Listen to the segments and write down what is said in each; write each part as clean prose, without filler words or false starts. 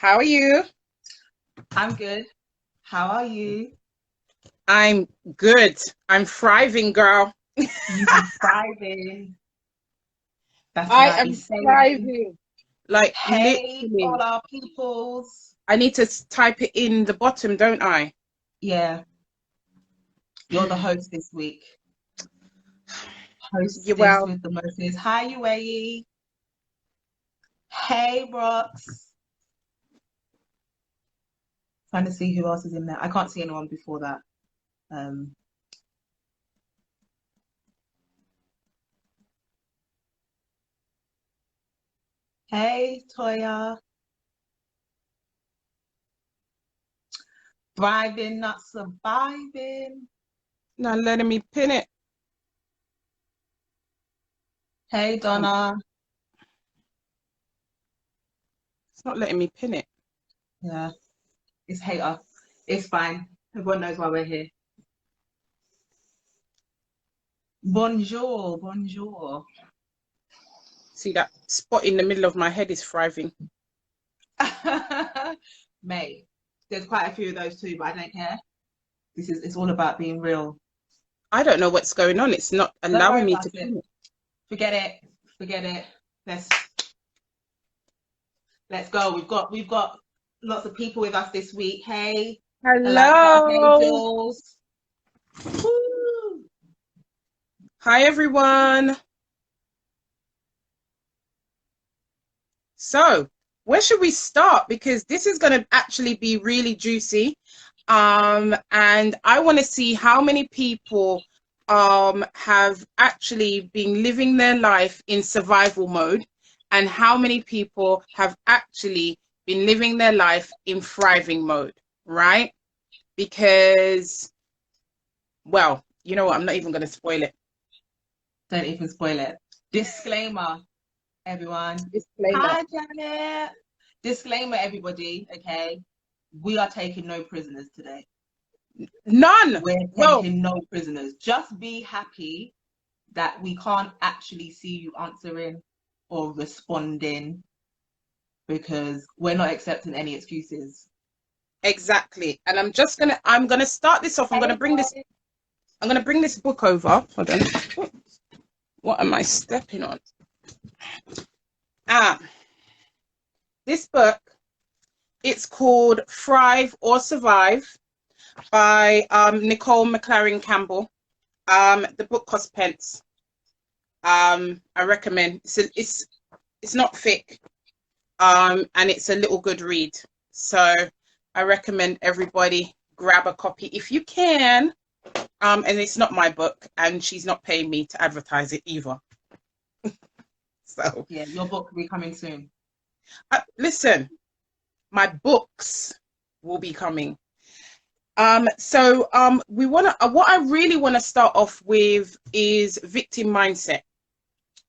How are you? I'm good. How are you? I'm good. I'm thriving, girl. You be thriving. That's I what I am be saying. thriving. Like Hey, literally. all our peoples. I need to type it in the bottom, don't I? Yeah, you're the host this week. Yeah, Hostess well, with the mostest. Hi, UAE. Hey, Brooks. Trying to see who else is in there. I can't see anyone before that. Um, hey, Toya. Thriving, not surviving. not letting me pin it. Hey, Come on. Donna. It's not letting me pin it. Yeah, it's hater. It's fine. Everyone knows why we're here. Bonjour, bonjour. See that spot in the middle of my head is thriving. Mate, there's quite a few of those too, but I don't care. It's all about being real. I don't know what's going on. It's not Don't worry allowing me about to it. pin it. Forget it. Forget it. Let's go. We've got lots of people with us this week. Hey, Eliza. Hey, Hello. Jules. Woo. Hi, everyone. So, where should we start? Because this is going to actually be really juicy. And I want to see how many people have actually been living their life in survival mode and how many people have actually been living their life in thriving mode, right? Because, well, you know what? I'm not even going to spoil it. Don't even spoil it. Disclaimer, everyone. Disclaimer. Hi, Janet. Disclaimer, everybody. Okay, we are taking no prisoners today. None. We're Well, taking no prisoners. Just be happy that we can't actually see you answering or responding because we're not accepting any excuses. exactly. And I'm gonna start this off. Hey, boy. I'm gonna bring this book over. Hold on. What am I stepping on? Ah, this book, it's called Thrive or Survive by Nicole McLaren Campbell. The book costs pence. I recommend. It's not thick. And it's a little good read. So I recommend everybody grab a copy if you can. And it's not my book, and she's not paying me to advertise it either. So Yeah, your book will be coming soon. listen, my books will be coming. So we want to. What I really want to start off with is victim mindset.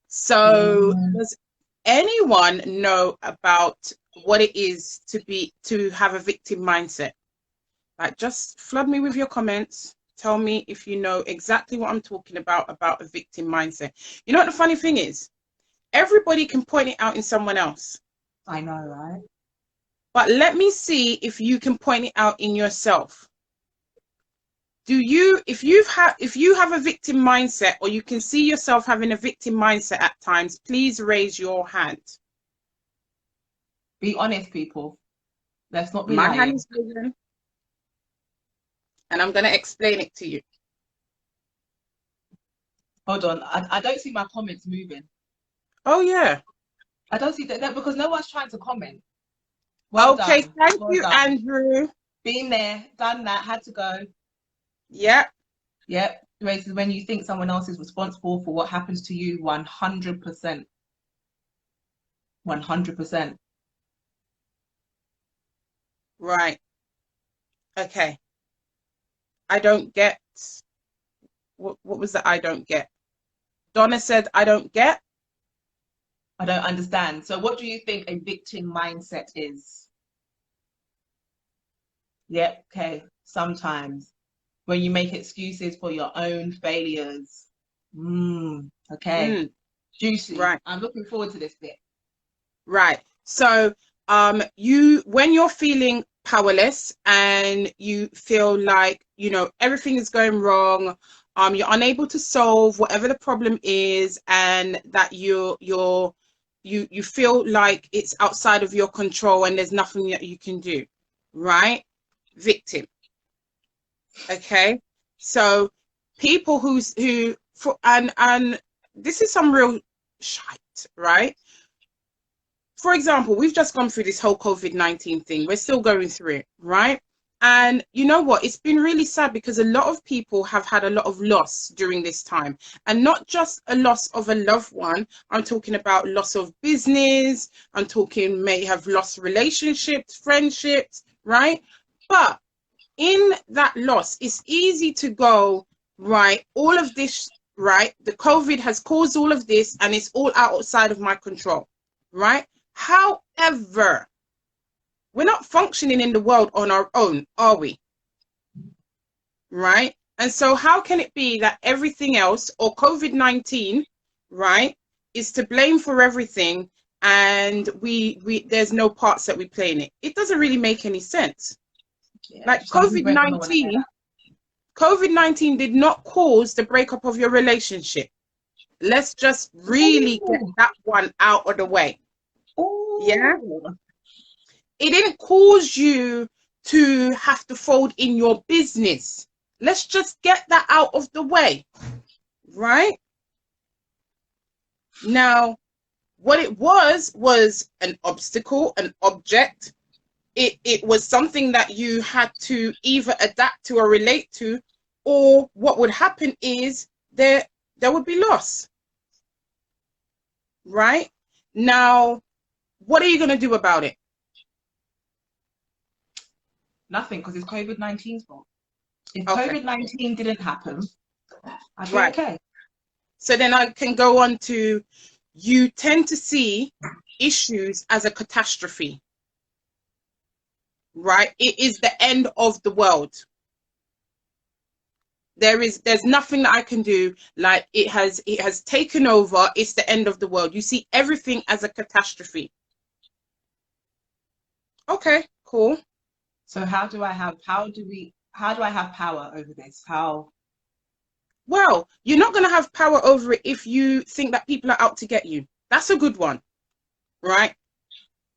So Mm. does anyone know about what it is to have a victim mindset? Like, just flood me with your comments. Tell me if you know exactly what I'm talking about a victim mindset. You know what the funny thing is? Everybody can point it out in someone else. I know, right? But let me see if you can point it out in yourself. Do you, if you have a victim mindset or you can see yourself having a victim mindset at times, please raise your hand. Be honest, people. Let's not be My hand lying. is risen and I'm going to explain it to you. Hold on. I don't see my comments moving. Oh, yeah. I don't see that because no one's trying to comment. Well Okay. done. Thank Well you, done. Andrew. Been there, done that, had to go. Yeah. Yep. Races when you think someone else is responsible for what happens to you, 100%. 100%. Right. Okay. I don't get. What was that? I don't get. Donna said, I don't get. I don't understand. So what do you think a victim mindset is? Yep, okay. Sometimes when you make excuses for your own failures. Okay. Mm, Juicy. right. I'm looking forward to this bit. Right. So when you're feeling powerless and you feel like, you know, everything is going wrong, you're unable to solve whatever the problem is, and that you feel like it's outside of your control and there's nothing that you can do, right? Victim. Okay. So people who for and this is some real shite, right? For example, we've just gone through this whole COVID-19 thing. We're still going through it, right? And you know what? It's been really sad because a lot of people have had a lot of loss during this time. And not just a loss of a loved one. I'm talking about loss of business. I'm talking may have lost relationships, friendships, right? But in that loss, it's easy to go, right, all of this, right? The COVID has caused all of this and it's all outside of my control, right? However, we're not functioning in the world on our own, are we? Right? And so how can it be that everything else, or COVID-19, right, is to blame for everything, and we there's no parts that we play in it? It doesn't really make any sense. Yeah, Like some people don't wanna hear that. COVID-19 did not cause the breakup of your relationship. Let's just really get Ooh. that one out of the way. Yeah? Ooh. It didn't cause you to have to fold in your business. Let's just get that out of the way, right? Now, what it was an obstacle, an object. It was something that you had to either adapt to or relate to, or what would happen is there would be loss, right? Now, what are you going to do about it? Nothing, because it's COVID-19's fault. If Okay, COVID-19 didn't happen, I'd be right. okay. So then I can go on to, you tend to see issues as a catastrophe, right? It is the end of the world. There's nothing that I can do. Like it has taken over. It's the end of the world. You see everything as a catastrophe. Okay, cool. So how do I have power over this? How? Well, you're not going to have power over it if you think that people are out to get you. That's a good one, right?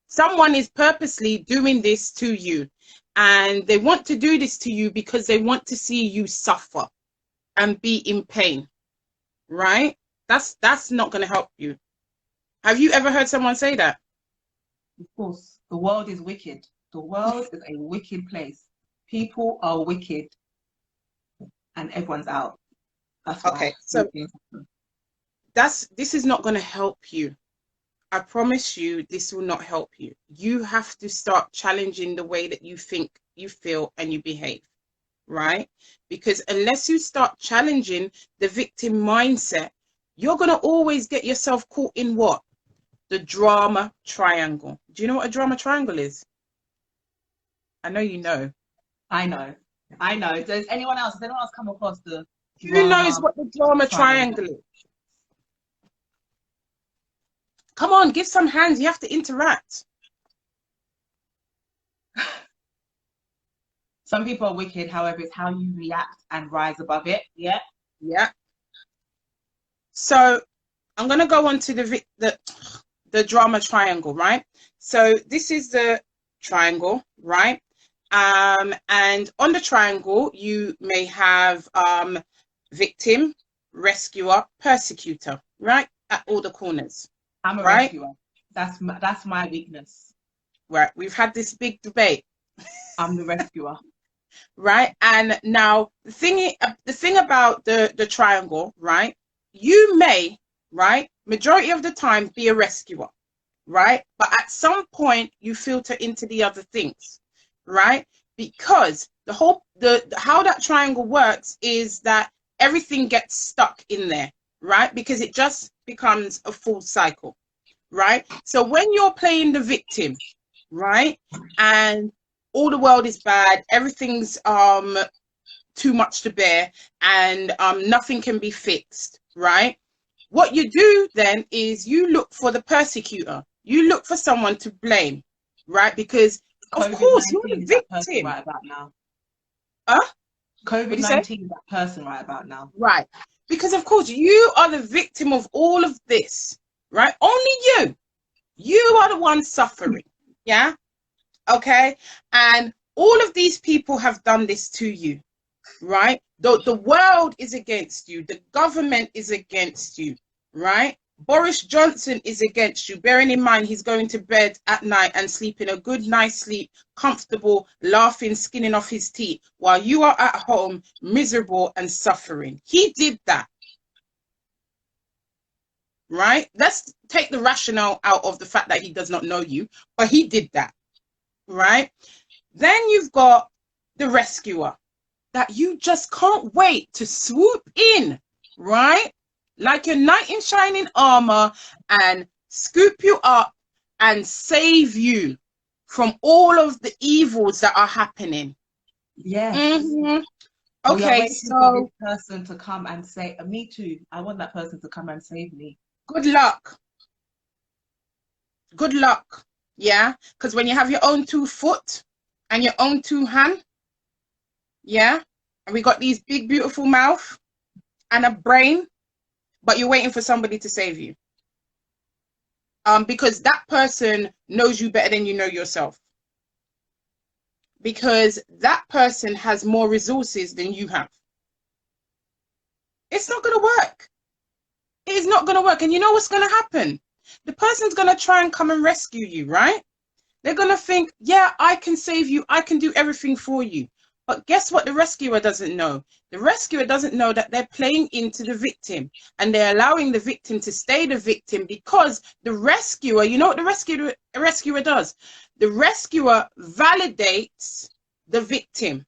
Someone is purposely doing this to you, and they want to do this to you because they want to see you suffer and be in pain, right? That's not going to help you. Have you ever heard someone say that? Of course, the world is wicked. The world is a wicked place. People are wicked, and everyone's out. That's why. Okay, so this is not going to help you. I promise you, this will not help you. You have to start challenging the way that you think, you feel, and you behave, right? Because unless you start challenging the victim mindset, you're going to always get yourself caught in what? The drama triangle. Do you know what a drama triangle is? I know you know. I know. I know. Does anyone else come across the Who knows drama what the drama triangle is? Come on, give some hands. You have to interact. Some people are wicked, however, it's how you react and rise above it. Yeah. Yeah. So I'm going to go on to the drama triangle, right? So this is the triangle, right? And on the triangle, you may have victim, rescuer, persecutor, right? At all the corners. I'm a right? rescuer. That's my weakness. Right. We've had this big debate. I'm the rescuer. Right. And now the thing about the triangle, right? You may, right, majority of the time be a rescuer, right? But at some point you filter into the other things, right? Because how that triangle works is that everything gets stuck in there, right? Because it just becomes a full cycle, right? So when you're playing the victim, right, and all the world is bad, everything's too much to bear, and nothing can be fixed, right? What you do then is you look for the persecutor. You look for someone to blame, right? Because of course you're COVID-19 the is that person victim. right about now. Huh? What do you say? COVID-19 is that person right about now. Right. Because of course you are the victim of all of this, right? Only you. You are the one suffering. Yeah. Okay. And all of these people have done this to you, right? The world is against you. The government is against you, right? Boris Johnson is against you, bearing in mind he's going to bed at night and sleeping a good nice sleep, comfortable, laughing, skinning off his teeth, while you are at home miserable and suffering. He did that, right? Let's take the rationale out of the fact that he does not know you, but he did that, right? Then you've got the rescuer that you just can't wait to swoop in, right? Like your knight in shining armor and scoop you up and save you from all of the evils that are happening. Yes. Mm-hmm. We are Okay, waiting for this so person to come and say, me too. I want that person to come and save me. good luck. Good luck. Yeah, because when you have your own 2 foot and your own 2 hand, yeah, and we got these big, beautiful mouth and a brain, but you're waiting for somebody to save you. Because that person knows you better than you know yourself. Because that person has more resources than you have. It's not going to work. It is not going to work. And you know what's going to happen? The person's going to try and come and rescue you, right? They're going to think, yeah, I can save you. I can do everything for you. But guess what the rescuer doesn't know? The rescuer doesn't know that they're playing into the victim and they're allowing the victim to stay the victim, because the rescuer, you know what the rescuer does? The rescuer validates the victim.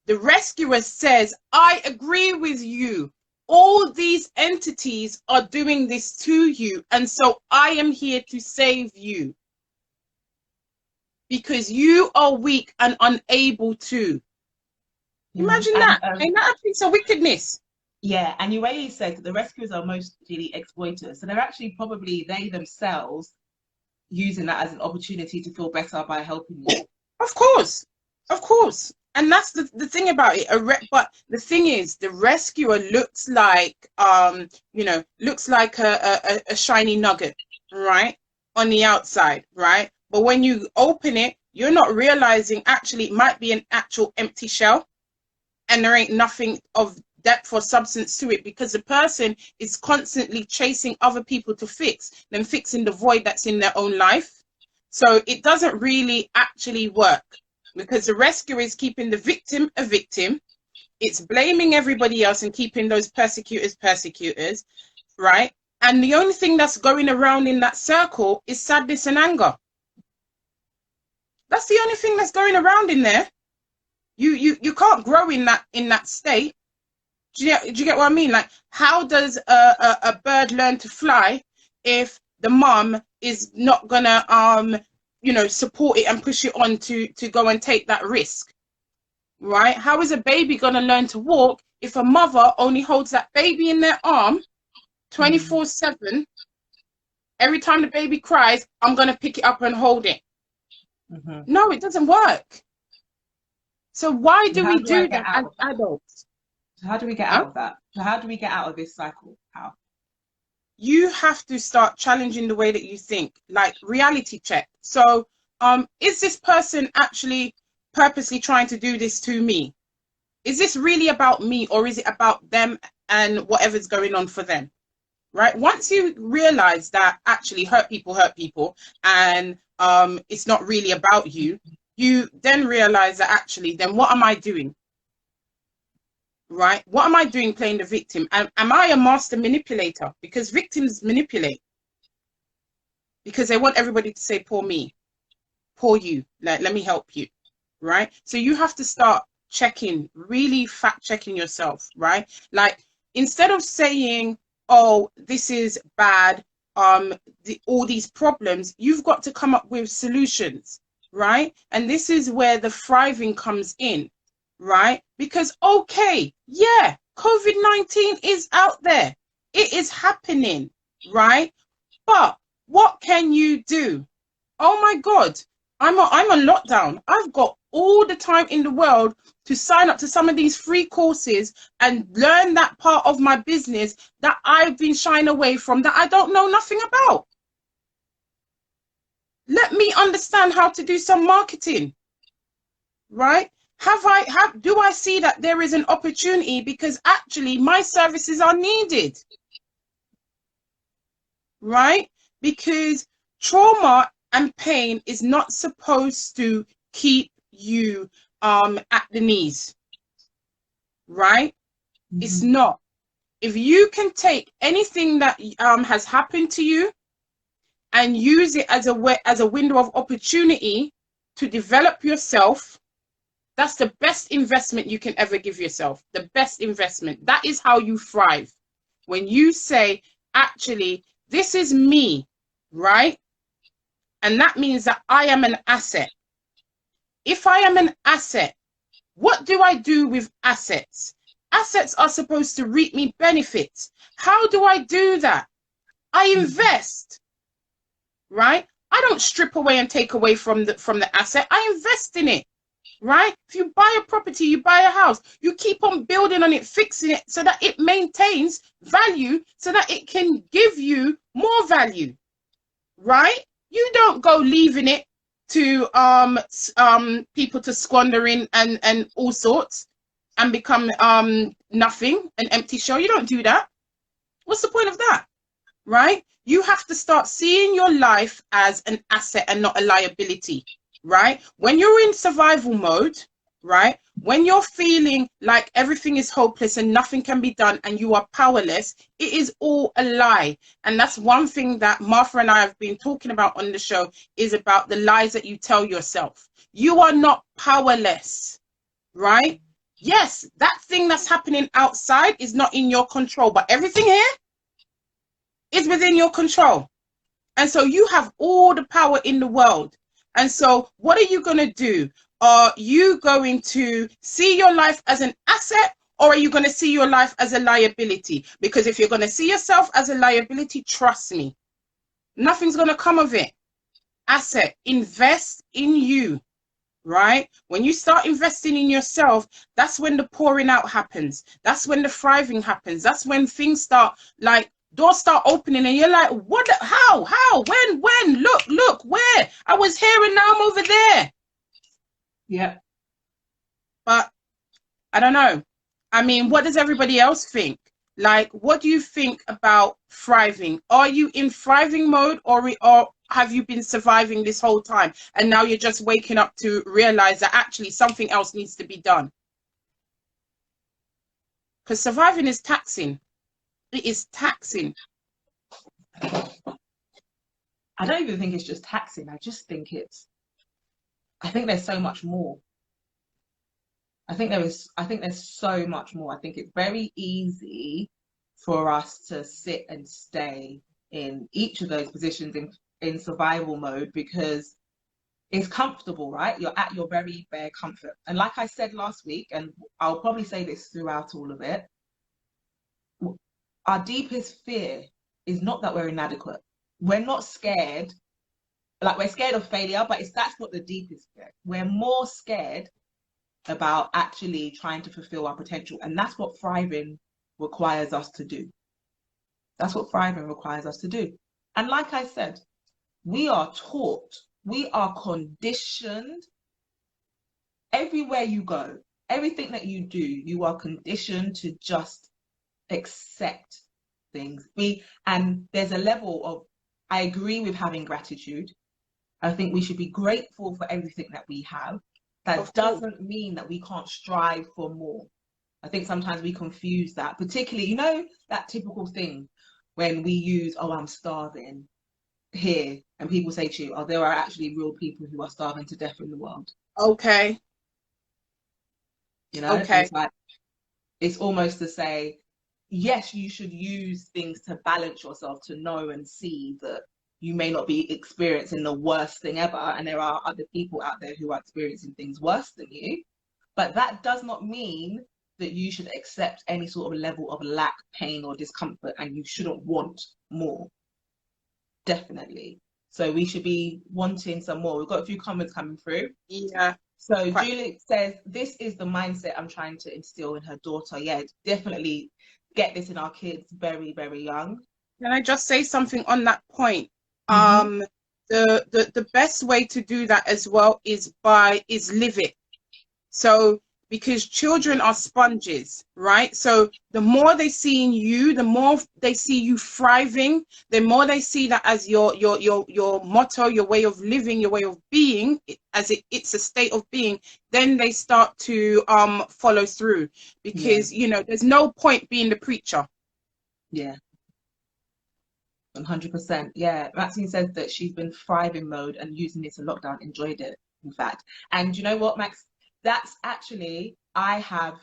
The rescuer says, I agree with you. All these entities are doing this to you, and so I am here to save you, because you are weak and unable to. Imagine that. Ain't that a piece of wickedness? Yeah, and you already said that the rescuers are mostly exploiters. So they're actually probably they themselves using that as an opportunity to feel better by helping you. Of course. Of course. And that's the thing about it. But the thing is, the rescuer looks like looks like a shiny nugget, right? On the outside, right? But when you open it, you're not realizing actually it might be an actual empty shell, and there ain't nothing of depth or substance to it, because the person is constantly chasing other people to fix them, fixing the void that's in their own life. So it doesn't really actually work, because the rescue is keeping the victim a victim. It's blaming everybody else and keeping those persecutors, right? And the only thing that's going around in that circle is sadness and anger. That's the only thing that's going around in there. You can't grow in that state. Do you get what I mean? Like, how does a bird learn to fly if the mom is not gonna support it and push it on to go and take that risk, right? How is a baby gonna learn to walk if a mother only holds that baby in their arm 24/7? Every time the baby cries, I'm gonna pick it up and hold it. No, it doesn't work. So why do we do that as adults? So how do we get out of that? So how do we get out of this cycle? How? You have to start challenging the way that you think, like reality check. So, is this person actually purposely trying to do this to me? Is this really about me, or is it about them and whatever's going on for them? Right? Once you realize that actually hurt people, and it's not really about you, you then realize that actually, then what am I doing? Right? What am I doing playing the victim? Am I a master manipulator? Because victims manipulate. Because they want everybody to say, poor me, poor you, like, let me help you. Right? So you have to start checking, really fact checking yourself, right? Like, instead of saying, oh, this is bad, all these problems, you've got to come up with solutions, right? And this is where the thriving comes in. Right? Because, okay, yeah, COVID-19 is out there. It is happening, right? But what can you do? Oh my God, I'm on lockdown. I've got all the time in the world to sign up to some of these free courses and learn that part of my business that I've been shying away from, that I don't know nothing about. Let me understand how to do some marketing, right? Do I see that there is an opportunity, because actually my services are needed, right? Because trauma and pain is not supposed to keep you at the knees, right? It's Mm-hmm. not. If you can take anything that has happened to you and use it as a window of opportunity to develop yourself, that's the best investment you can ever give yourself. The best investment. That is how you thrive. When you say, actually, this is me, right? And that means that I am an asset. If I am an asset, what do I do with assets? Assets are supposed to reap me benefits. How do I do that? I invest, right? I don't strip away and take away from the asset. I invest in it, right? If you buy a property, you buy a house, you keep on building on it, fixing it so that it maintains value, so that it can give you more value, right? You don't go leaving it to people to squander in and all sorts and become nothing, an empty shell. You don't do that. What's the point of that, right? You have to start seeing your life as an asset and not a liability, right? When you're in survival mode, right? When you're feeling like everything is hopeless and nothing can be done and you are powerless, it is all a lie. And that's one thing that Martha and I have been talking about on the show, is about the lies that you tell yourself. You are not powerless, right? Yes, that thing that's happening outside is not in your control, but everything here is within your control. And so you have all the power in the world. And so what are you going to do? Are you going to see your life as an asset, or are you going to see your life as a liability? Because if you're going to see yourself as a liability, trust me, nothing's going to come of it. Asset, invest in you, right? When you start investing in yourself, that's when the pouring out happens. That's when the thriving happens. That's when things start, like, doors start opening and you're like, what, how, when, look, where? I was here and now I'm over there. Yeah. But I don't know. I mean, what does everybody else think? Like, what do you think about thriving? Are you in thriving mode, or have you been surviving this whole time and now you're just waking up to realize that actually something else needs to be done? Because surviving is taxing. It is taxing. I don't even think it's just taxing. I think there's so much more. I think there's so much more. I think it's very easy for us to sit and stay in each of those positions in survival mode because it's comfortable, right? You're at your very bare comfort. And like I said last week, and I'll probably say this throughout all of it, our deepest fear is not that we're inadequate. We're not scared, like we're scared of failure, but that's not the deepest fear. We're more scared about actually trying to fulfill our potential. And that's what thriving requires us to do. That's what thriving requires us to do. And like I said, we are taught, we are conditioned everywhere you go, everything that you do, you are conditioned to just accept things. And there's a level of, I agree with having gratitude. I think we should be grateful for everything that we have. That doesn't mean that we can't strive for more. I think sometimes we confuse that, particularly, that typical thing when we use, oh, I'm starving here, and people say to you, oh, there are actually real people who are starving to death in the world. Okay. Okay. It's almost to say, yes, you should use things to balance yourself, to know and see that you may not be experiencing the worst thing ever, and there are other people out there who are experiencing things worse than you. But that does not mean that you should accept any sort of level of lack, pain, or discomfort, and you shouldn't want more. Definitely. So we should be wanting some more. We've got a few comments coming through. Yeah. So Quite. Juliet says, this is the mindset I'm trying to instill in her daughter. Yeah, definitely get this in our kids very, very young. Can I just say something on that point? Mm-hmm. The best way to do that as well is live it. So, because children are sponges, right? So the more they see in you, the more they see you thriving, the more they see that as your motto, your way of living, your way of being, it's a state of being, then they start to follow through. Yeah, Because there's no point being the preacher. yeah, 100%. Yeah, Maxine says that she's been thriving mode and using this in lockdown, enjoyed it, in fact. And you know what, Max? That's actually, I have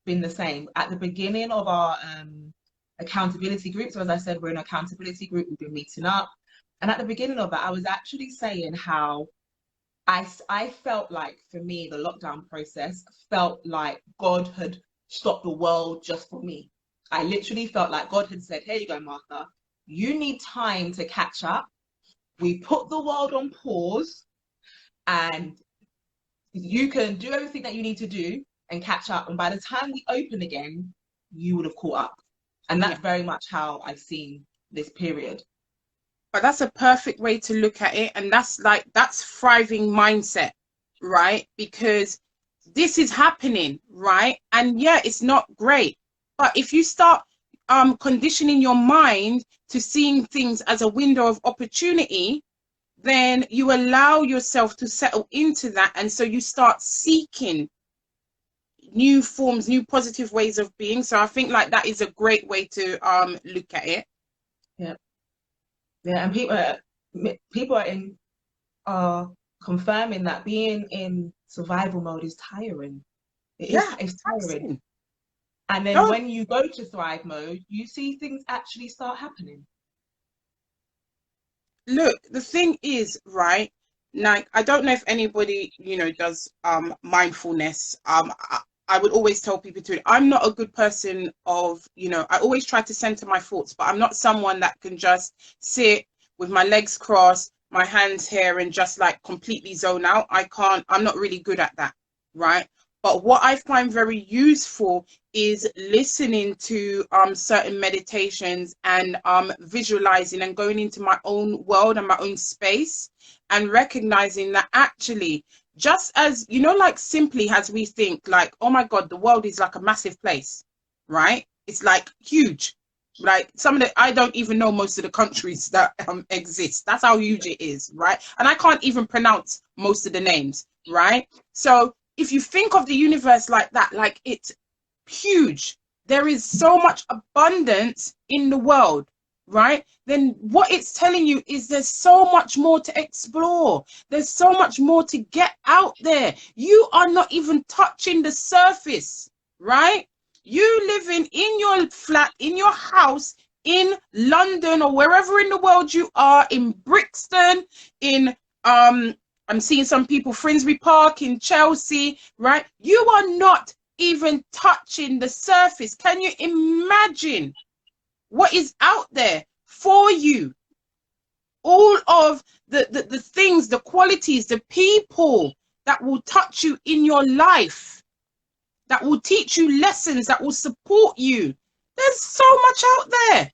been the same. At the beginning of our accountability group, so as I said, we're in an accountability group, we've been meeting up. And at the beginning of that, I was actually saying how I felt like, for me, the lockdown process felt like God had stopped the world just for me. I literally felt like God had said, here you go, Martha, you need time to catch up. We put the world on pause and you can do everything that you need to do and catch up. And by the time we open again, you would have caught up. And that's Yeah. very much how I've seen this period. But that's a perfect way to look at it. And that's thriving mindset, right? Because this is happening, right? And yeah, it's not great. But if you start conditioning your mind to seeing things as a window of opportunity, then you allow yourself to settle into that. And so you start seeking new forms, new positive ways of being. So I think like that is a great way to look at it. Yeah. Yeah. And people are confirming that being in survival mode is tiring. Yeah, It's tiring. taxing. And then Don't when you go to thrive mode, you see things actually start happening. look, the thing is, right? Like, I don't know if anybody, does mindfulness. I would always tell people to. I'm not a good person of, I always try to center my thoughts, but I'm not someone that can just sit with my legs crossed, my hands here, and just like completely zone out. I can't. I'm not really good at that, right? But what I find very useful is listening to certain meditations and visualizing and going into my own world and my own space and recognizing that actually, just as like simply as we think like, oh my god, the world is like a massive place, right? It's like huge, like some of the, I don't even know most of the countries that exist. That's how huge it is, right? And I can't even pronounce most of the names, right? So if you think of the universe like that, like it's huge, there is so much abundance in the world, right? Then what it's telling you is there's so much more to explore. There's so much more to get out there. You are not even touching the surface, right? You living in your flat, in your house, in London or wherever in the world you are, in Brixton, in I'm seeing some people, Finsbury Park in Chelsea, right? You are not even touching the surface. Can you imagine what is out there for you? All of the things, the qualities, the people that will touch you in your life, that will teach you lessons, that will support you. There's so much out there.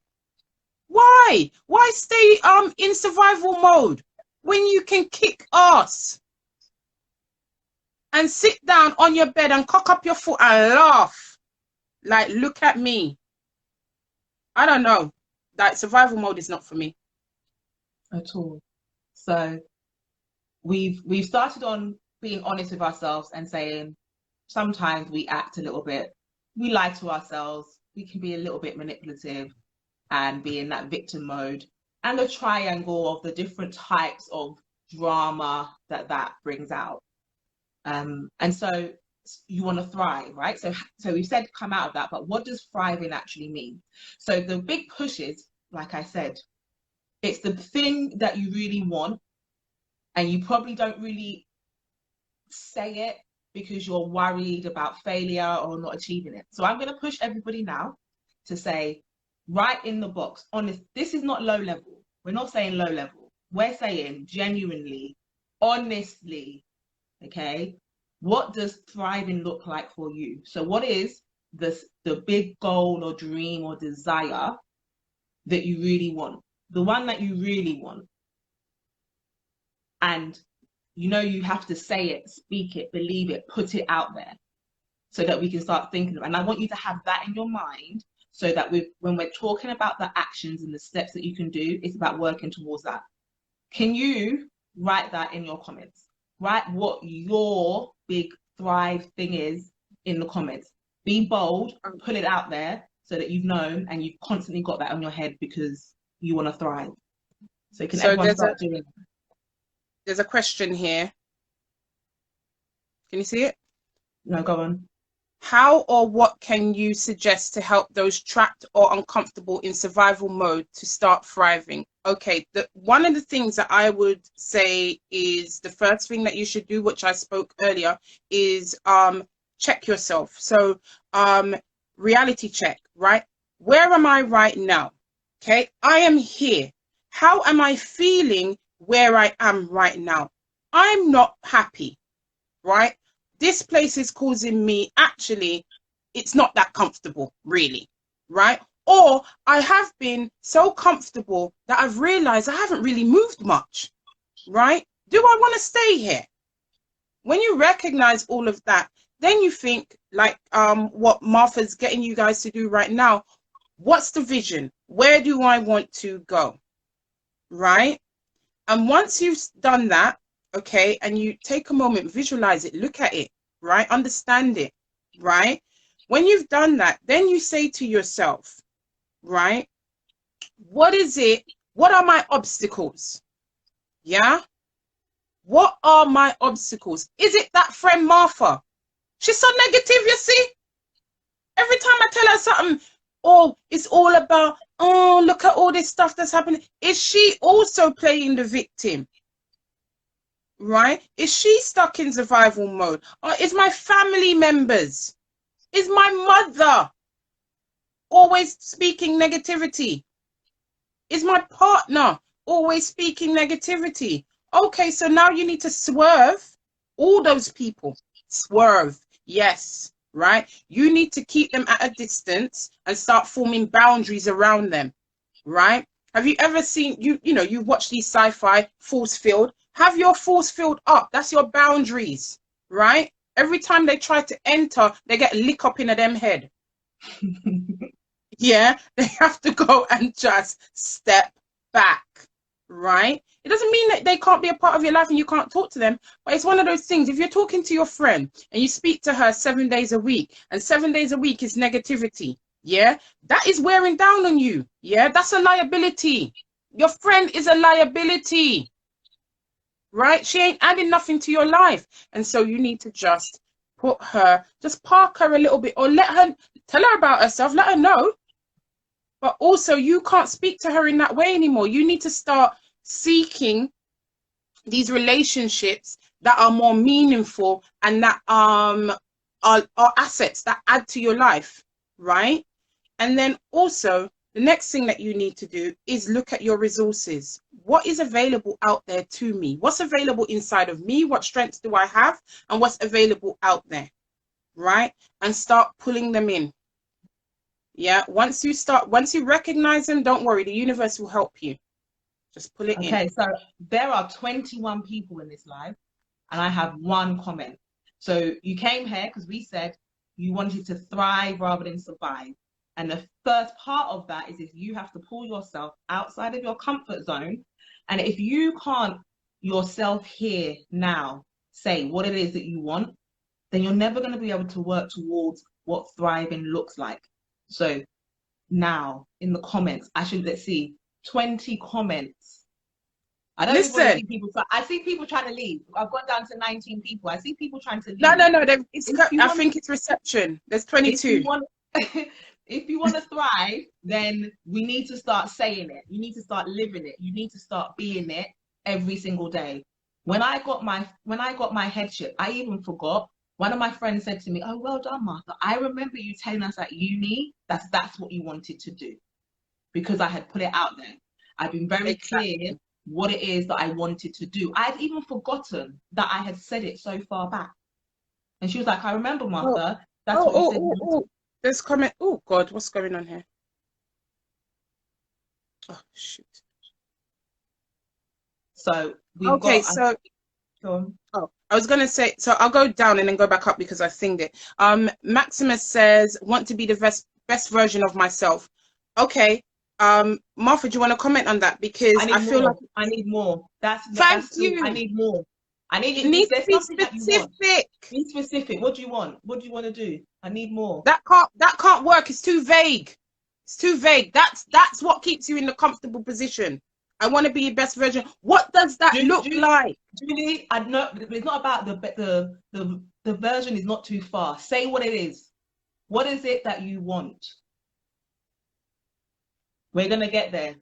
Why stay in survival mode when you can kick ass and sit down on your bed and cock up your foot and laugh? Like, look at me. I don't know. That survival mode is not for me. At all. So we've started on being honest with ourselves and saying sometimes we act a little bit, we lie to ourselves, we can be a little bit manipulative and be in that victim mode, and the triangle of the different types of drama that brings out. And so you want to thrive, right? So we've said come out of that, but what does thriving actually mean? So the big push is, like I said, it's the thing that you really want, and you probably don't really say it because you're worried about failure or not achieving it. So I'm going to push everybody now to say, right in the box, honest, this is not low level. We're not saying low level. we're saying genuinely, honestly, okay, what does thriving look like for you? So what is the big goal or dream or desire that you really want? The one that you really want. And you have to say it, speak it, believe it, put it out there so that we can start thinking of it. And I want you to have that in your mind so that when we're talking about the actions and the steps that you can do, it's about working towards that. Can you write that in your comments? Write what your big thrive thing is in the comments. Be bold, put it out there so that you've known and you've constantly got that on your head because you want to thrive. So can everyone start doing that? There's a question here. Can you see it? No, go on. How or what can you suggest to help those trapped or uncomfortable in survival mode to start thriving? Okay, one of the things that I would say is the first thing that you should do, which I spoke earlier, is check yourself. So reality check, right? Where am I right now? Okay, I am here. How am I feeling where I am right now? I'm not happy, right? This place is causing me, actually, it's not that comfortable, really, right? Or I have been so comfortable that I've realized I haven't really moved much, right? Do I want to stay here? When you recognize all of that, then you think like what Martha's getting you guys to do right now. What's the vision? Where do I want to go? Right? And once you've done that, okay, and you take a moment, visualize it, look at it, right? Understand it, right? When you've done that, then you say to yourself, right? What is it? What are my obstacles? Yeah? What are my obstacles? Is it that friend Martha? She's so negative, you see? Every time I tell her something, oh, it's all about, oh, look at all this stuff that's happening. Is she also playing the victim? Right? Is she stuck in survival mode? Or is my family members? Is my mother always speaking negativity? Is my partner always speaking negativity? Okay, so now you need to swerve all those people. Swerve, yes, right? You need to keep them at a distance and start forming boundaries around them, right? Have you ever seen, you watch these sci-fi force field? Have your force field up. That's your boundaries, right? Every time they try to enter, they get lick up in them head. Yeah, they have to go and just step back, right? It doesn't mean that they can't be a part of your life and you can't talk to them, but it's one of those things. If you're talking to your friend and you speak to her 7 days a week, and 7 days a week is negativity, yeah, that is wearing down on you. Yeah, that's a liability. Your friend is a liability, right? She ain't adding nothing to your life. And so you need to just park her a little bit, or tell her about herself, let her know. But also, you can't speak to her in that way anymore. You need to start seeking these relationships that are more meaningful and that are assets that add to your life, right? And then also, the next thing that you need to do is look at your resources. What is available out there to me? What's available inside of me? What strengths do I have? And what's available out there, right? And start pulling them in. Yeah, once you recognize them, don't worry, the universe will help you. Just pull it in. Okay, so there are 21 people in this live, and I have one comment. So you came here because we said you wanted to thrive rather than survive. And the first part of that is if you have to pull yourself outside of your comfort zone. And if you can't yourself here now say what it is that you want, then you're never going to be able to work towards what thriving looks like. So now in the comments, let's see, 20 comments. I don't even want to see people. I see people trying to leave. I've gone down to 19 people. I see people trying to leave. No. I think it's reception. There's 22. If you want to thrive, then we need to start saying it. You need to start living it. You need to start being it every single day. When I got my headship, I even forgot. One of my friends said to me, "Oh, well done, Martha. I remember you telling us at uni that's what you wanted to do," because I had put it out there. I've been very clear what it is that I wanted to do. I'd even forgotten that I had said it so far back. And she was like, I remember, Oh, Martha, that's oh, what you oh, said you oh, wanted. oh. There's comment. Oh God, what's going on here? Oh shoot. So we've Okay, got, so sure. oh, I was gonna say, so I'll go down and then go back up because I singed it. Maximus says, want to be the best version of myself. Okay. Martha, do you want to comment on that? I Because I need feel like more. I need more. thank That's true. I you. need more. I need It you. If needs to there's be something that you want, specific. be specific. What do you want? What do you want to do? I need more. That can't work. It's too vague. It's too vague. That's what keeps you in the comfortable position. I want to be your best version. What does that look like? Julie, I know it's not about the version is not too far. Say what it is. What is it that you want? We're gonna get there.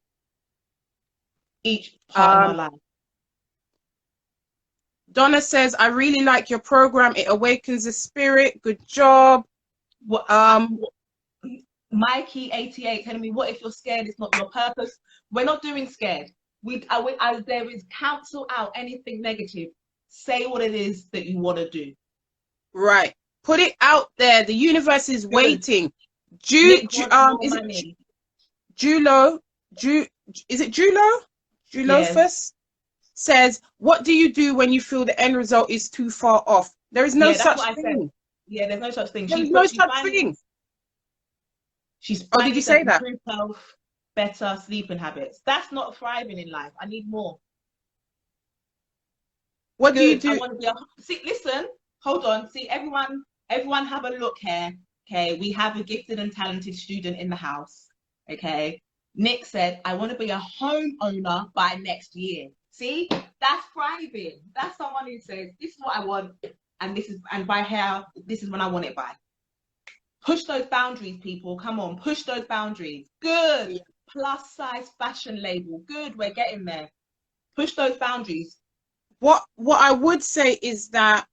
Each part in our Um, life. Donna says, I really like your program. It awakens the spirit. Good job. What, Um, Mikey 88 telling me, what if you're scared? It's not your purpose. We're not doing scared. There is cancel out anything negative. Say what it is that you want to do. right. Put it out there. The universe is Good. waiting. Nick wants more Is it money. Julo? Is it Julo? Yeah, Julofus says, what do you do when you feel the end result is too far off? There is no yeah, that's such what I said. thing. Yeah, there's no such thing. There is no such thing. She's Oh, did finally you said say that? improve health, better sleeping habits. That's not thriving in life. I need more. What do you Good. I do? want to be a see, listen, hold on. See, everyone have a look here. Okay, we have a gifted and talented student in the house. Okay. Nick said, I want to be a homeowner by next year. See, that's thriving. That's someone who says, this is what I want, and by how this is when I want it by. Push those boundaries, people. Come on, push those boundaries. Good. Plus size fashion label. Good, we're getting there. Push those boundaries. What I would say is that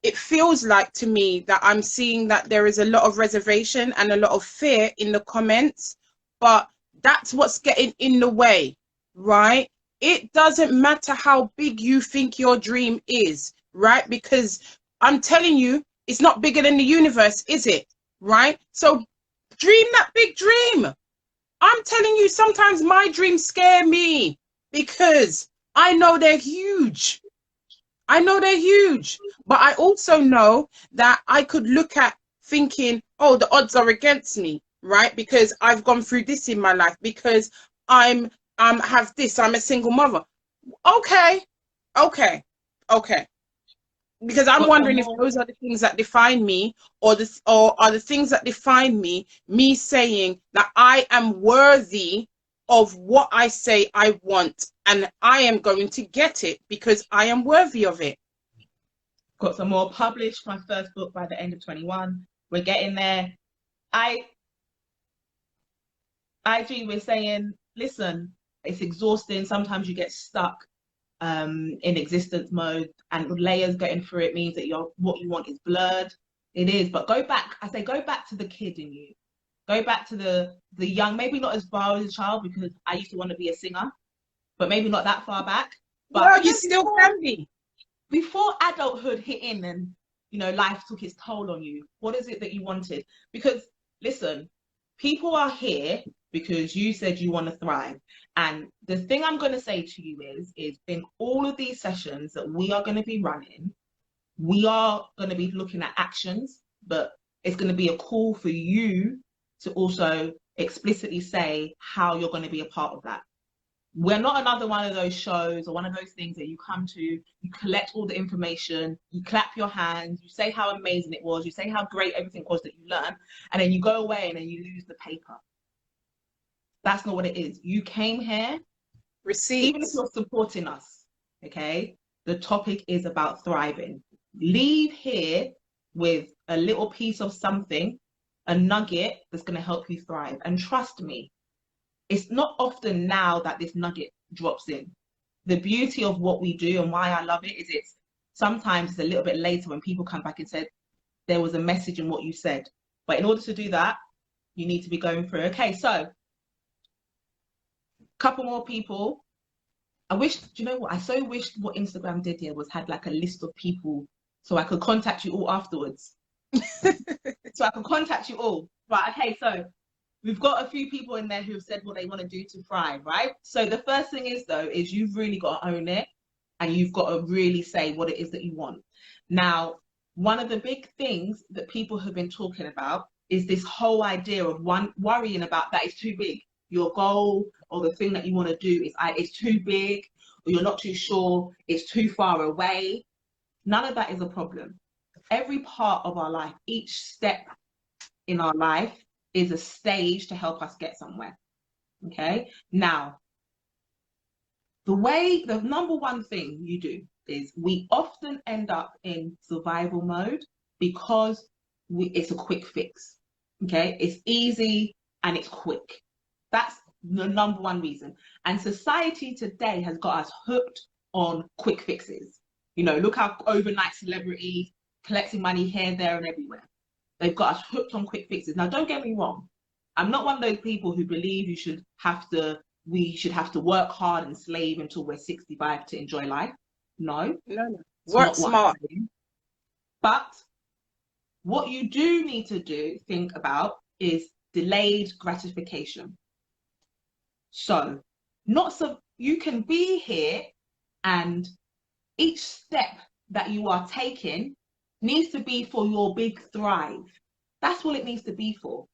it feels like to me that I'm seeing that there is a lot of reservation and a lot of fear in the comments, but that's what's getting in the way, right? It doesn't matter how big you think your dream is, right? Because I'm telling you, it's not bigger than the universe, is it? Right? So dream that big dream. I'm telling you, sometimes my dreams scare me because I know they're huge. I know they're huge, but I also know that I could look at thinking, oh, the odds are against me, right? Because I've gone through this in my life, because I'm have this, I'm a single mother. Okay, okay, okay. Because I'm Got some wondering if more. those are the things that define me, or are the things that define me saying that I am worthy of what I say I want, and I am going to get it because I am worthy of it. Got some more. Published my first book by the end of 21. We're getting there. IG, we're saying, listen, it's exhausting. Sometimes you get stuck in existence mode, and layers getting through it means that what you want is blurred. It is, but go back. I say, go back to the kid in you. Go back to the young, maybe not as far as a child, because I used to want to be a singer, but maybe not that far back. But Well, you still can be. before adulthood hit in and life took its toll on you, what is it that you wanted? Because listen, people are here because you said you want to thrive. And the thing I'm going to say to you is in all of these sessions that we are going to be running, we are going to be looking at actions, but it's going to be a call for you to also explicitly say how you're going to be a part of that. We're not another one of those shows or one of those things that you come to, you collect all the information, you clap your hands, you say how amazing it was, you say how great everything was that you learned, and then you go away and then you lose the paper. That's not what it is. You came here, even if Receipts. you're supporting us, okay? The topic is about thriving. Leave here with a little piece of something, a nugget that's going to help you thrive. And trust me, it's not often now that this nugget drops in. The beauty of what we do and why I love it is it's sometimes a little bit later when people come back and said, there was a message in what you said. But in order to do that, you need to be going through. Okay, so couple more people. I wish, do you know what? I so wished what Instagram did here was had like a list of people so I could contact you all afterwards. So I could contact you all. Right, okay, so we've got a few people in there who've said what they want to do to thrive, right? So the first thing is though, is you've really got to own it and you've got to really say what it is that you want. Now, one of the big things that people have been talking about is this whole idea of one worrying about that is too big. Your goal or the thing that you want to do is it's too big, or you're not too sure, it's too far away. None of that is a problem. Every part of our life, each step in our life is a stage to help us get somewhere. Okay. Now, the number one thing you do is we often end up in survival mode because it's a quick fix. Okay. It's easy and it's quick. That's the number one reason. And society today has got us hooked on quick fixes. You know, look how overnight celebrities collecting money here, there, and everywhere. They've got us hooked on quick fixes. Now, don't get me wrong. I'm not one of those people who believe we should have to work hard and slave until we're 65 to enjoy life. No, No. it's Work not what I'm smart. saying. But what you do need to think about is delayed gratification. So, not so you can be here and each step that you are taking needs to be for your big thrive. That's what it needs to be for.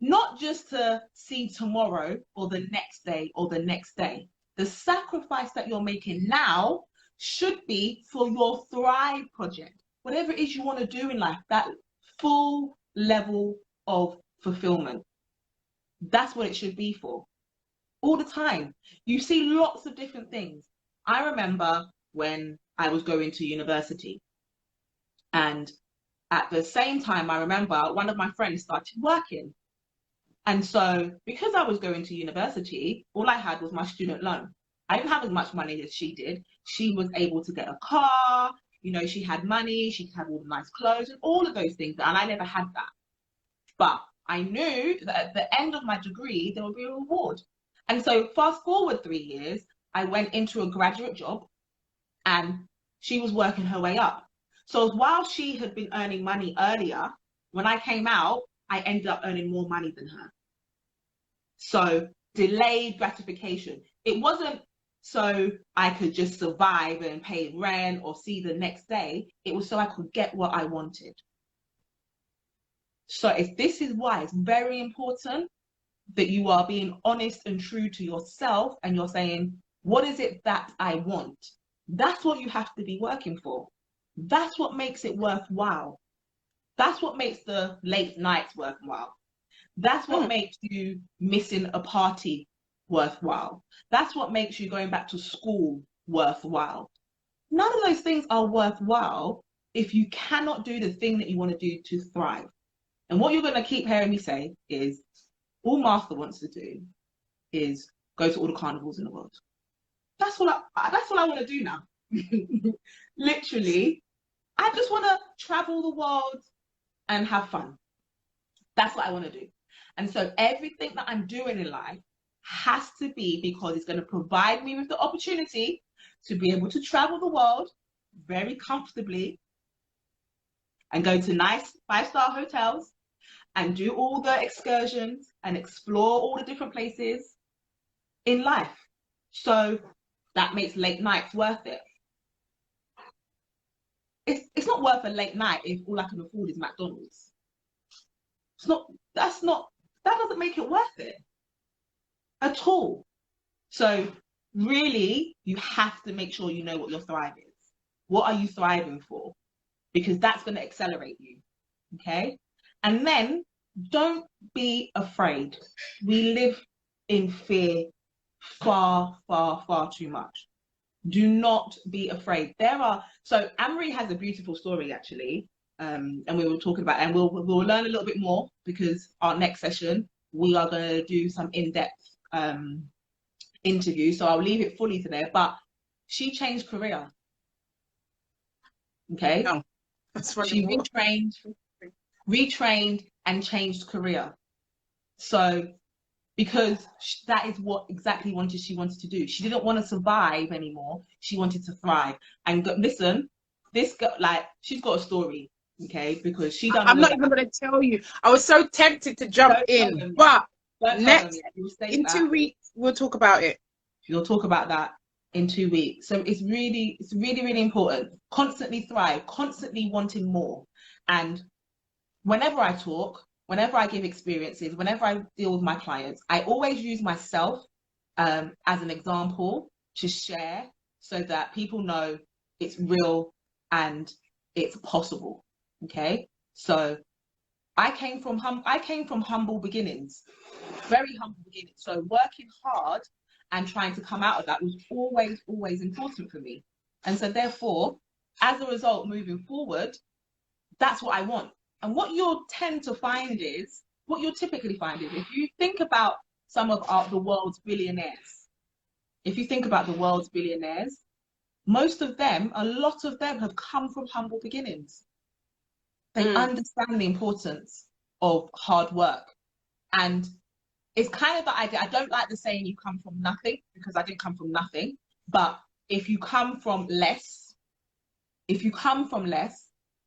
Not just to see tomorrow or the next day or the next day. The sacrifice that you're making now should be for your thrive project. Whatever it is you want to do in life, that full level of fulfillment. That's what it should be for. All the time. You see lots of different things. I remember when I was going to university, and at the same time, I remember one of my friends started working. And so because I was going to university, all I had was my student loan. I didn't have as much money as she did. She was able to get a car, you know, she had money, she had all the nice clothes and all of those things, and I never had that. But I knew that at the end of my degree, there would be a reward. And so fast forward 3 years, I went into a graduate job and she was working her way up. So while she had been earning money earlier, when I came out, I ended up earning more money than her. So delayed gratification. It wasn't so I could just survive and pay rent or see the next day. It was so I could get what I wanted. So this is why it's very important that you are being honest and true to yourself and you're saying, what is it that I want? That's what you have to be working for. That's what makes it worthwhile. That's what makes the late nights worthwhile. That's what makes you missing a party worthwhile. That's what makes you going back to school worthwhile. None of those things are worthwhile if you cannot do the thing that you want to do to thrive. And what you're going to keep hearing me say is, all Master wants to do is go to all the carnivals in the world. That's what I want to do now. Literally, I just want to travel the world and have fun. That's what I want to do. And so everything that I'm doing in life has to be because it's going to provide me with the opportunity to be able to travel the world very comfortably and go to nice 5-star hotels and do all the excursions and explore all the different places in life. So that makes late nights worth it. It's not worth a late night if all I can afford is McDonald's. That doesn't make it worth it at all. So really, you have to make sure you know what your thrive is. What are you thriving for? Because that's going to accelerate you. Okay? And then don't be afraid. We live in fear far, far, far too much. Do not be afraid. So Anne-Marie has a beautiful story actually, and we were talking about, and we'll learn a little bit more because our next session we are going to do some in-depth interview. So I'll leave it fully to there. But she changed career. Okay, No, that's funny. She retrained and changed career. So because that is what exactly she wanted to do. She didn't want to survive anymore. She wanted to thrive. And listen, this girl, like, she's got a story, okay? Because she done I'm all of not even that. going to tell you. I was so tempted to jump Don't tell in, them yet. but Don't tell them next, yet. You'll save in that. 2 weeks, we'll talk about it. You'll talk about that in 2 weeks. So it's really, really important. Constantly thrive, constantly wanting more. And whenever I talk, whenever I give experiences, whenever I deal with my clients, I always use myself as an example to share so that people know it's real and it's possible. Okay, so I came from humble beginnings, very humble beginnings. So working hard and trying to come out of that was always important for me. And so therefore, as a result, moving forward, that's what I want. And what you'll typically find is, if you think about some of the world's billionaires, most of them, a lot of them have come from humble beginnings. They understand the importance of hard work. And it's kind of the idea. I don't like the saying you come from nothing, because I didn't come from nothing. But if you come from less,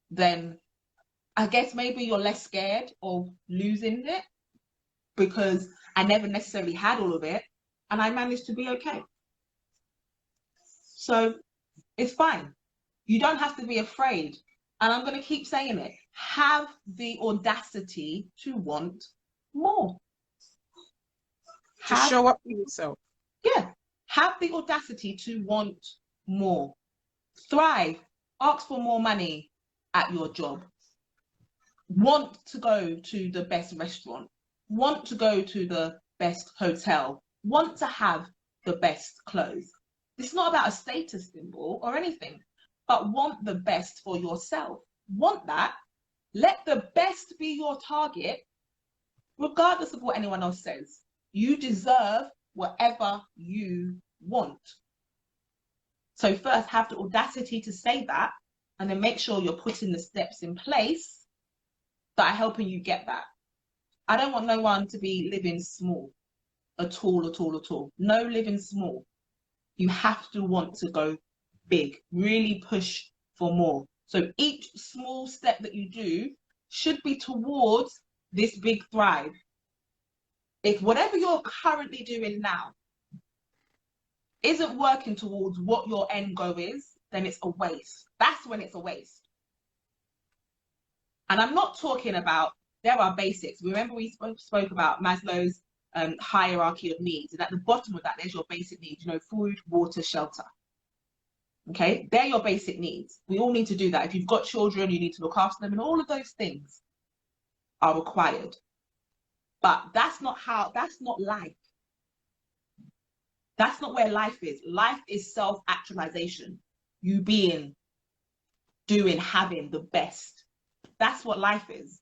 then I guess maybe you're less scared of losing it, because I never necessarily had all of it and I managed to be okay. So it's fine. You don't have to be afraid. And I'm going to keep saying it. Have the audacity to want more. To show up for yourself. Yeah. Have the audacity to want more. Thrive. Ask for more money at your job. Want to go to the best restaurant. Want to go to the best hotel. Want to have the best clothes. It's not about a status symbol or anything, but want the best for yourself. Want that. Let the best be your target, regardless of what anyone else says. You deserve whatever you want. So first, have the audacity to say that, and then make sure you're putting the steps in place that are helping you get that. I don't want no one to be living small at all. No living small. You have to want to go big, really push for more. So each small step that you do should be towards this big thrive. If whatever you're currently doing now isn't working towards what your end goal is, then it's a waste. That's when it's a waste. And I'm not talking about, there are basics. Remember we spoke about Maslow's hierarchy of needs. And at the bottom of that, there's your basic needs, food, water, shelter. Okay, they're your basic needs. We all need to do that. If you've got children, you need to look after them, and all of those things are required. But that's not life. That's not where life is. Life is self-actualization. You being, doing, having the best. That's what life is.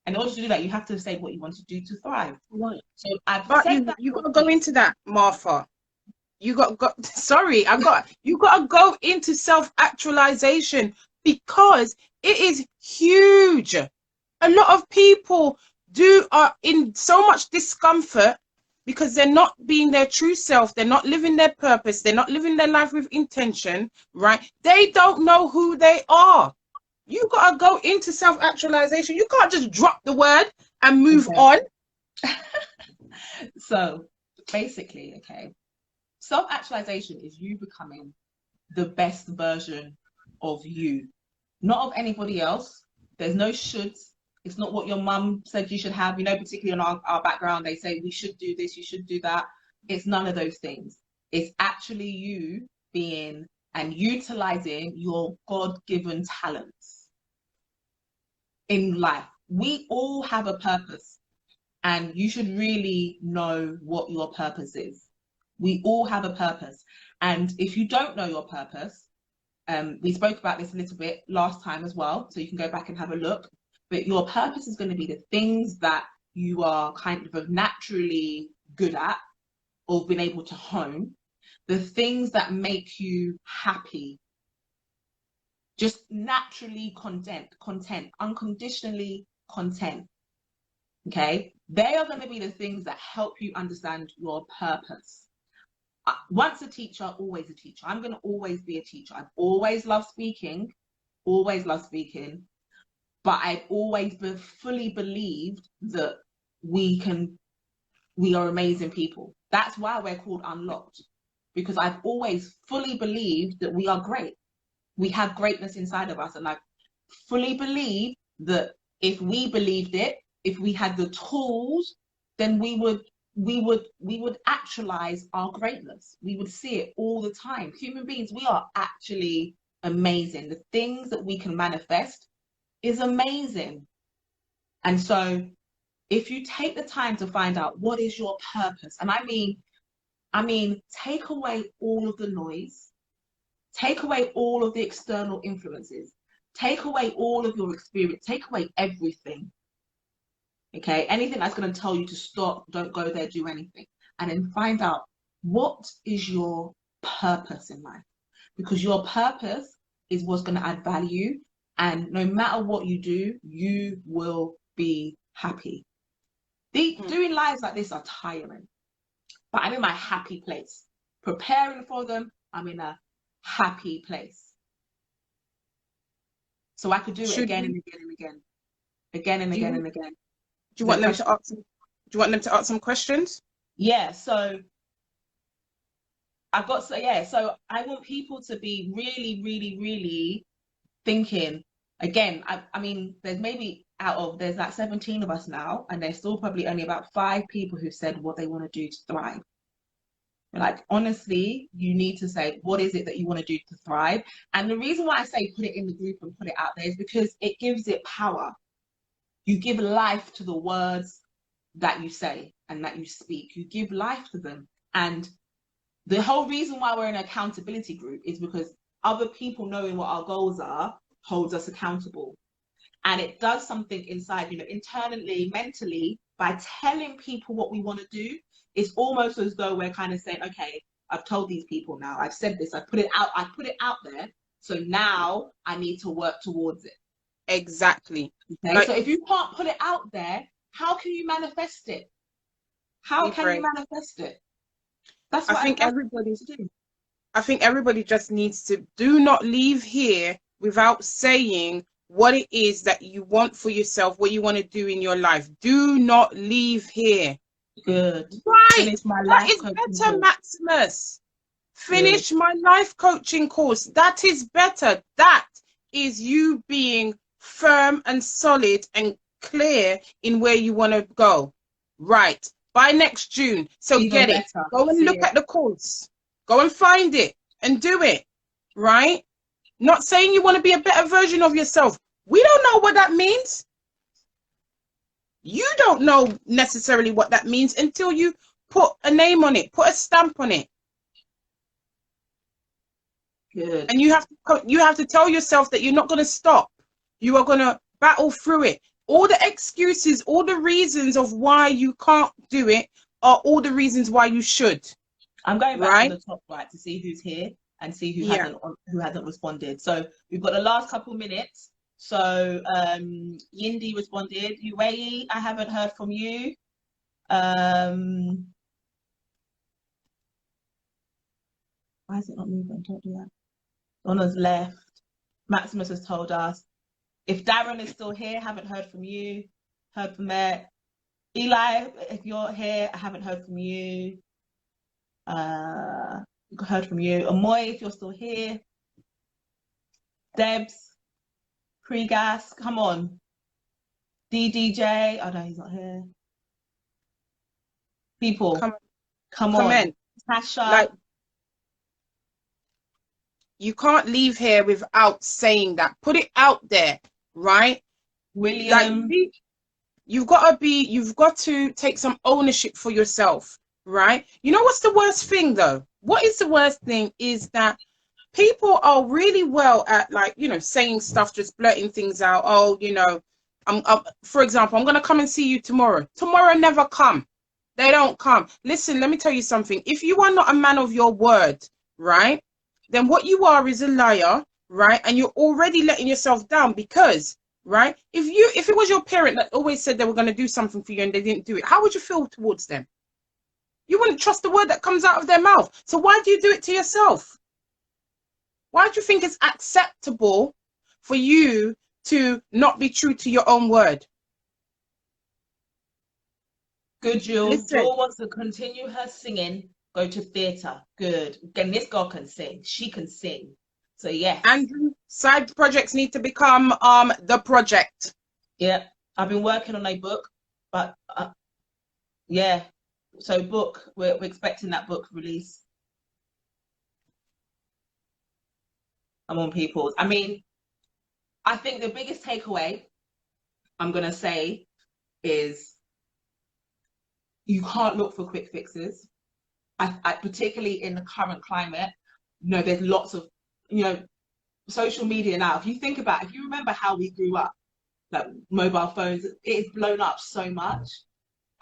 And in order to do that, you have to say what you want to do to thrive. Right. So I've But said that. you got to go into that, Martha. You got to go into self-actualization, because it is huge. A lot of people are in so much discomfort because they're not being their true self. They're not living their purpose. They're not living their life with intention, right? They don't know who they are. You got to go into self-actualization. You can't just drop the word and move on. So basically, okay, self-actualization is you becoming the best version of you, not of anybody else. There's no shoulds. It's not what your mum said you should have. Particularly in our background, they say we should do this, you should do that. It's none of those things. It's actually you being and utilizing your God-given talents in life. We all have a purpose, and you should really know what your purpose is. We all have a purpose. And if you don't know your purpose, we spoke about this a little bit last time as well, so you can go back and have a look. But your purpose is going to be the things that you are kind of naturally good at or been able to hone, the things that make you happy, just naturally content, unconditionally content. Okay, They are going to be the things that help you understand your purpose. Once a teacher, always a teacher. I'm going to always be a teacher. I've always loved speaking, but I've always fully believed that we are amazing people. That's why we're called Unlocked, because I've always fully believed that we are great. We have greatness inside of us, and I fully believe that if we believed it, if we had the tools, then we would actualize our greatness. We would see it all the time. Human beings, we are actually amazing. The things that we can manifest is amazing. And so if you take the time to find out what is your purpose, and I mean, take away all of the noise, take away all of the external influences, take away all of your experience, take away everything. Okay, anything that's going to tell you to stop, don't go there, do anything. And then find out, what is your purpose in life? Because your purpose is what's going to add value. And no matter what you do, you will be happy. Doing lives like this are tiring. But I'm in my happy place. Preparing for them, I'm in a happy place. So I could do it again and again and again. Again and again and again. Do you want them to ask some, do you want them to ask some questions? Yeah, so so I want people to be really, really, really thinking. Again, I mean, there's like 17 of us now, and there's still probably only about 5 people who said what they want to do to thrive. Like, honestly, you need to say, what is it that you want to do to thrive? And the reason why I say put it in the group and put it out there is because it gives it power. You give life to the words that you say and that you speak. You give life to them. And the whole reason why we're in an accountability group is because other people knowing what our goals are holds us accountable. And it does something inside, internally, mentally, by telling people what we want to do. It's almost as though we're kind of saying, okay, I've told these people now, I've said this, I put it out there. So now I need to work towards it. Exactly. Okay. So if you can't put it out there, how can you manifest it? How can you manifest it? That's what I think everybody just needs to do not leave here without saying what it is that you want for yourself, what you want to do in your life. Do not leave here. Good. Right. That is better, Maximus. Finish my life coaching course. That is better. That is you being firm and solid and clear in where you want to go. Right. By next June. So get it. Go and look at the course. Go and find it and do it. Right. Not saying you want to be a better version of yourself. We don't know what that means. You don't know necessarily what that means until you put a name on it, put a stamp on it. Good. And you have to tell yourself that you're not going to stop. You are going to battle through it. All the excuses, all the reasons of why you can't do it are all the reasons why you should. I'm going back to the top right to see who's here and see who hasn't responded. So we've got the last couple minutes. So Yindi responded. Uwei, I haven't heard from you. Why is it not moving? Don't do that. Donna's left. Maximus has told us. If Darren is still here, haven't heard from you. Heard from it. Eli, if you're here, I haven't heard from you. Heard from you. Amoy, if you're still here. Debs. Pre-gas, come on. DDJ, oh no, he's not here. People, come on. Tasha. Like, you can't leave here without saying that. Put it out there, right? William. Like, you've got to take some ownership for yourself, right? You know what's the worst thing though? What is the worst thing is that people are really well at, like, saying stuff, just blurting things out. Oh, for example, I'm going to come and see you tomorrow. Tomorrow never come. They don't come. Listen, let me tell you something. If you are not a man of your word, right, then what you are is a liar, right? And you're already letting yourself down, because right? If it was your parent that always said they were going to do something for you and they didn't do it, how would you feel towards them? You wouldn't trust the word that comes out of their mouth. So why do you do it to yourself? Why do you think it's acceptable for you to not be true to your own word? Good, Jill. Listen, Jill wants to continue her singing, go to theatre. Good. Again, this girl can sing. She can sing. So yes. Andrew, side projects need to become the project. Yeah. I've been working on a book, but yeah. So book, we're expecting that book release. I'm on people's. I mean, I think the biggest takeaway I'm gonna say is you can't look for quick fixes. I particularly in the current climate, you know, there's lots of, you know, social media now. If you remember how we grew up, like mobile phones, it's blown up so much.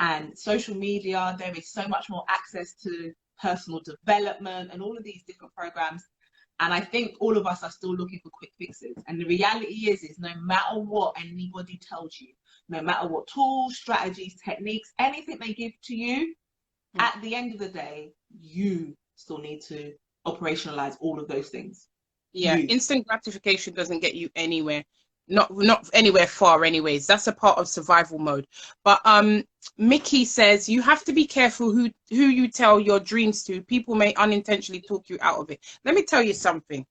And social media, there is so much more access to personal development and all of these different programs. And I think all of us are still looking for quick fixes. And the reality is no matter what anybody tells you, no matter what tools, strategies, techniques, anything they give to you, at the end of the day, you still need to operationalize all of those things. Yeah, instant gratification doesn't get you anywhere. Not anywhere far anyways. That's a part of survival mode. But Mickey says you have to be careful who you tell your dreams to. People may unintentionally talk you out of it. Let me tell you something.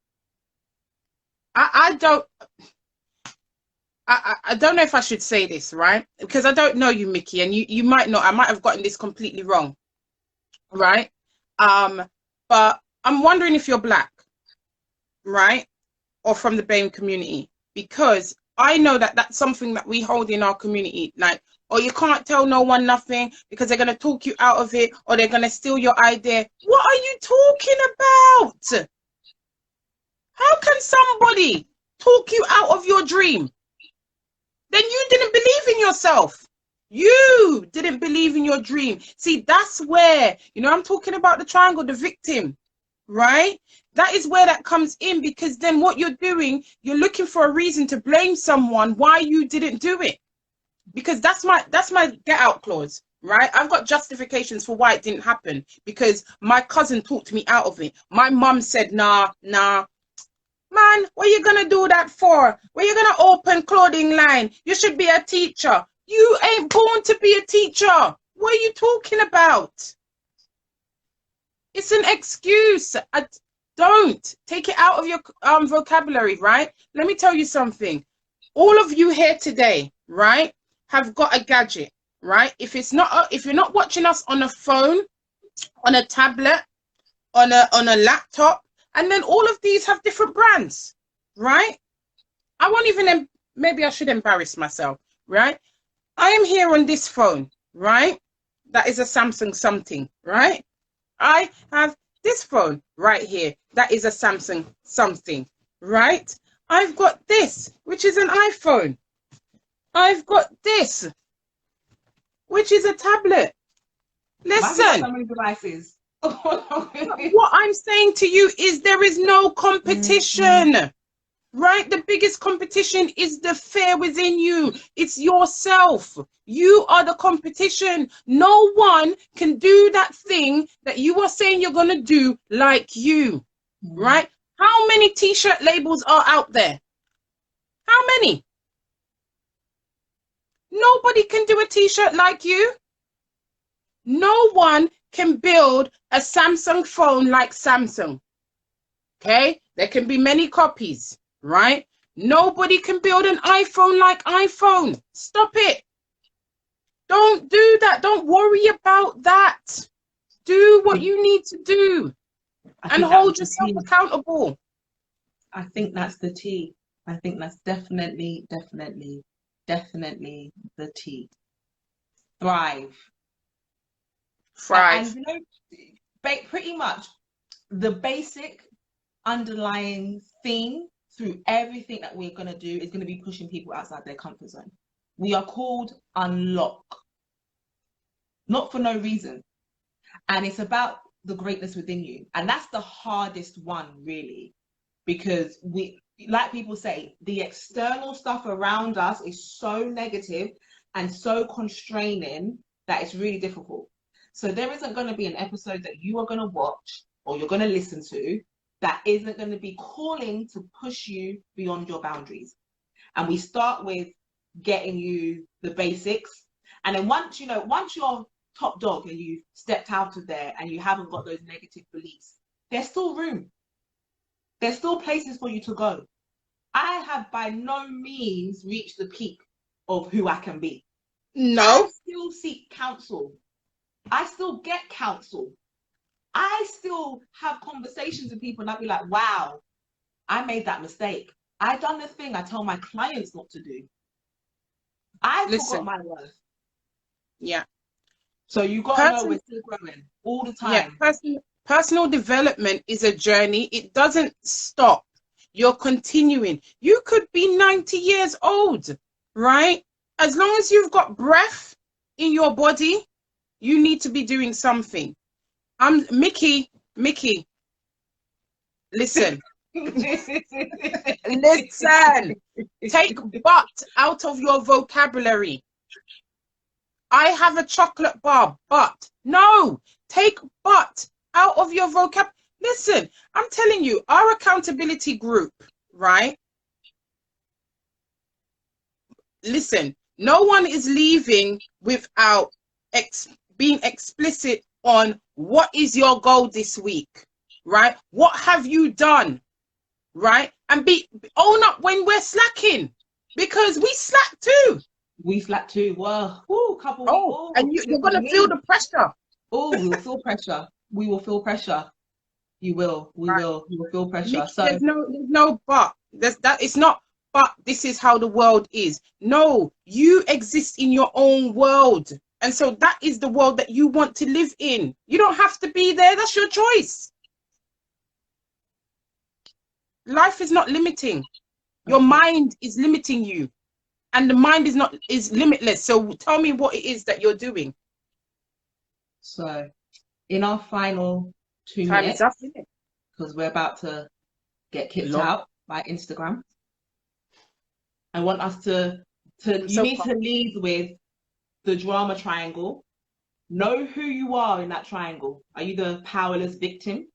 I don't know if I should say this, right? Because I don't know you, Mickey, and you might not. I might have gotten this completely wrong, right? But I'm wondering if you're black, right? Or from the BAME community, because I know that that's something that we hold in our community, like, or you can't tell no one nothing because they're going to talk you out of it, or they're going to steal your idea. What are you talking about? How can somebody talk you out of your dream? Then you didn't believe in yourself. You didn't believe in your dream. See, that's where, I'm talking about the triangle, the victim, right? That is where that comes in, because then what you're doing, you're looking for a reason to blame someone why you didn't do it. Because that's my get out clause, right? I've got justifications for why it didn't happen, because my cousin talked me out of it. My mum said, nah, man, what are you gonna do that for? Where you gonna open clothing line? You should be a teacher. You ain't born to be a teacher. What are you talking about? It's an excuse. Don't take it out of your vocabulary, right? Let me tell you something. All of you here today, right, have got a gadget, right? If you're not watching us on a phone, on a tablet, on a laptop, and then all of these have different brands, right? I won't even, maybe I should embarrass myself, right? I am here on this phone, right? That is a Samsung something, right? I have this phone right here. That is a Samsung something, right? I've got this, which is an iPhone. I've got this, which is a tablet. Listen, so many devices. what I'm saying to you is there is no competition, right? The biggest competition is the fear within you. It's yourself. You are the competition. No one can do that thing that you are saying you're going to do like you, right? How many t-shirt labels are out there? How many? Nobody can do a t-shirt like you. No one can build a Samsung phone like Samsung. Okay? There can be many copies, right? Nobody can build an iPhone like iPhone. Stop it. Don't do that. Don't worry about that. Do what you need to do and hold yourself accountable. I think that's the T. I think that's definitely the T. Thrive. And you know, pretty much the basic underlying theme through everything that we're going to do is going to be pushing people outside their comfort zone. We are called unlock, not for no reason. And it's about the greatness within you. And that's the hardest one, really, because like people say, the external stuff around us is so negative and so constraining that it's really difficult. So there isn't going to be an episode that you are going to watch or you're going to listen to that isn't going to be calling to push you beyond your boundaries. And we start with getting you the basics. And then once you're top dog and you've stepped out of there and you haven't got those negative beliefs, there's still room. There's still places for you to go. I have by no means reached the peak of who I can be. No. I still seek counsel. I still get counsel. I still have conversations with people and I'll be like, wow, I made that mistake. I done the thing I tell my clients not to do. I forgot my worth. Yeah. So you gotta know we're still growing all the time. Yeah, personal development is a journey. It doesn't stop. You're continuing. You could be 90 years old, right? As long as you've got breath in your body, you need to be doing something. Mickey, listen. Listen. Take but out of your vocabulary. I have a chocolate bar, but no, take but out of your vocab. Listen, I'm telling you, our accountability group, right? Listen, no one is leaving without being explicit on what is your goal this week, right? What have you done, right? And own up when we're slacking, because we slack too. We slack too. Well, couple. Oh, and you're gonna feel the pressure. Oh, we'll feel pressure. We will feel pressure. You will. We will feel pressure. So there's no but. It's not. But this is how the world is. No, you exist in your own world, and so that is the world that you want to live in. You don't have to be there. That's your choice. Life is not limiting. Your mind is limiting you. And the mind is limitless. So tell me what it is that you're doing. So in our final 2 minutes, because we're about to get kicked out by Instagram, I want us to need to lead with the drama triangle. Know who you are in that triangle. Are you the powerless victim?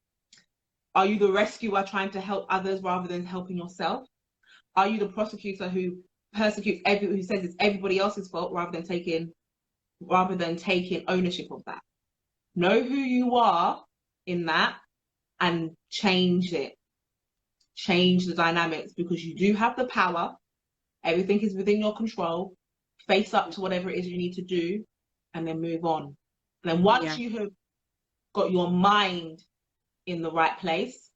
Are you the rescuer trying to help others rather than helping yourself? Are you the prosecutor who persecutes who says it's everybody else's fault rather than taking ownership of that? Know who you are in that and change it. Change the dynamics, because you do have the power. Everything is within your control. Face up to whatever it is you need to do and then move on. And then once you have got your mind in the right place,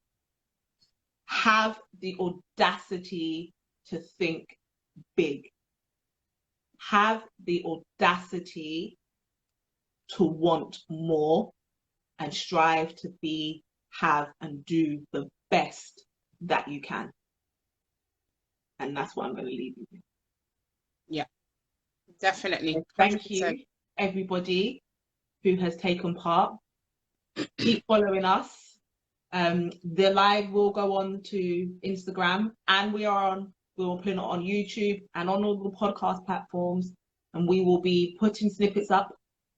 have the audacity to think big. Have the audacity to want more and strive to be, have, and do the best that you can. And that's what I'm going to leave you with. Yeah, definitely. So thank you, everybody who has taken part. Keep following us. The live will go on to Instagram, and we will put it on YouTube and on all the podcast platforms, and we will be putting snippets up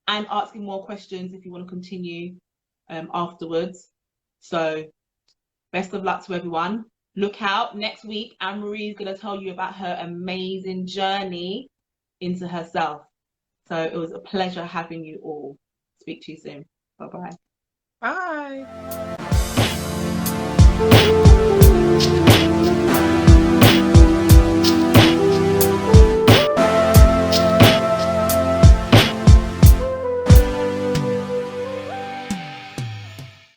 and asking more questions if you want to continue afterwards. So best of luck to everyone. Look out, next week Anne-Marie is going to tell you about her amazing journey into herself. So it was a pleasure having you all. Speak to you soon. Bye-bye. Bye.